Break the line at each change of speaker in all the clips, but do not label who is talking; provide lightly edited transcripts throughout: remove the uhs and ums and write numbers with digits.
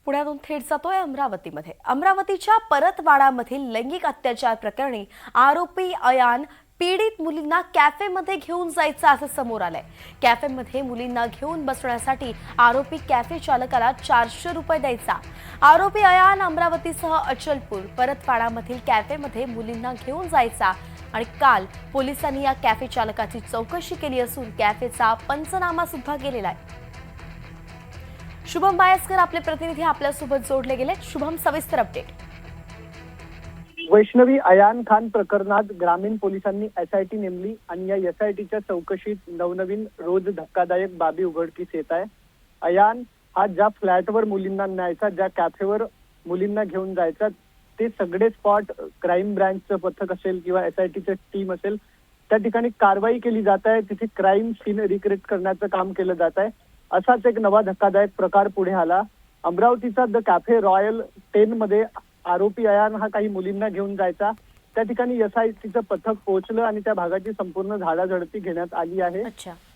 पुण्यातून थेट जातोय अमरावतीमध्ये। अमरावतीच्या परतवाडामधील लैंगिक अत्याचार प्रकरणी आरोपी अयान पीडित मुलींना कॅफेमध्ये घेऊन जायचं असं समोर आलंय। कॅफेमध्ये मुलींना घेऊन बसण्यासाठी आरोपी कॅफे चालकाला 400 रुपये द्यायचा। आरोपी अयान अमरावतीसह अचलपूर परतवाडामधील कॅफेमध्ये मुलींना घेऊन जायचा आणि काल पोलिसांनी या कॅफे चालकाची चौकशी केली असून कॅफेचा पंचनामा सुद्धा केलेला आहे। शुभम बायस्कर आपले प्रतिनिधी आपल्यासोबत जोडले गेले। शुभम, सविस्तर अपडेट।
वैष्णवी, अयान खान प्रकरणात ग्रामीण पोलिसांनी एसआयटी नेमली आणि या एसआयटीच्या चौकशीत नवनवीन रोज धक्कादायक बाबी उघडकीस येत आहे। अयान हा ज्या फ्लॅटवर मुलींना न्यायचा, ज्या कॅफेवर मुलींना घेऊन जायचा, ते सगळे स्पॉट क्राईम ब्रांचचं पथक असेल किंवा एसआयटीचं टीम असेल त्या ठिकाणी कारवाई केली जात आहे। तिथे क्राईम सीन रिक्रिएट करण्याचं काम केलं जात आहे। असाच एक नवा धक्कादायक प्रकार पुढे आला। अमरावतीचा द कॅफे रॉयल 10 मध्ये आरोपी अयान हा काही मुलींना घेऊन जायचा। त्या ठिकाणी एसआयटीचं पथक पोहोचलं आणि त्या भागाची संपूर्ण झाडाझडती घेण्यात आली आहे।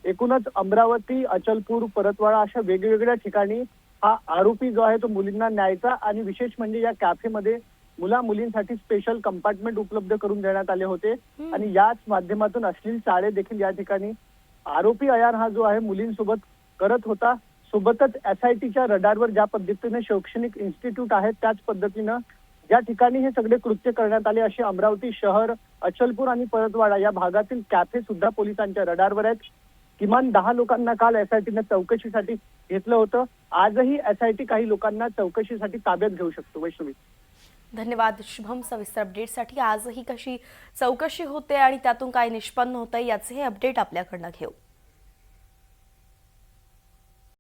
एकूणच अमरावती, अचलपूर, परतवाडा अशा वेगवेगळ्या ठिकाणी हा आरोपी जो आहे तो मुलींना न्यायचा आणि विशेष म्हणजे या कॅफेमध्ये मुलींसाठी स्पेशल कंपार्टमेंट उपलब्ध करून देण्यात आले होते आणि याच माध्यमातून अश्लील चाळे देखील या ठिकाणी आरोपी अयान हा जो आहे मुलींसोबत करत होता। सोबतच एसआयटीच्या रडारवर ज्या पद्धतीने शैक्षणिक इन्स्टिट्यूट आहेत त्याच पद्धतीनं ज्या ठिकाणी हे सगळे कृत्य करण्यात आले असे अमरावती शहर, अचलपूर आणि परतवाडा या भागातील कॅफे सुद्धा पोलिसांच्या रडारवर आहेत। किमान 10 लोकांना काल एसआयटीने चौकशीसाठी घेतलं होतं। आजही एसआयटी काही लोकांना चौकशीसाठी ताब्यात घेऊ शकतो। वैष्णवी,
धन्यवाद शुभम, सविस्तर अपडेटसाठी। आजही कशी चौकशी होते आणि त्यातून काय निष्पन्न होतंय याचे हे अपडेट आपल्याकडनं घेऊ।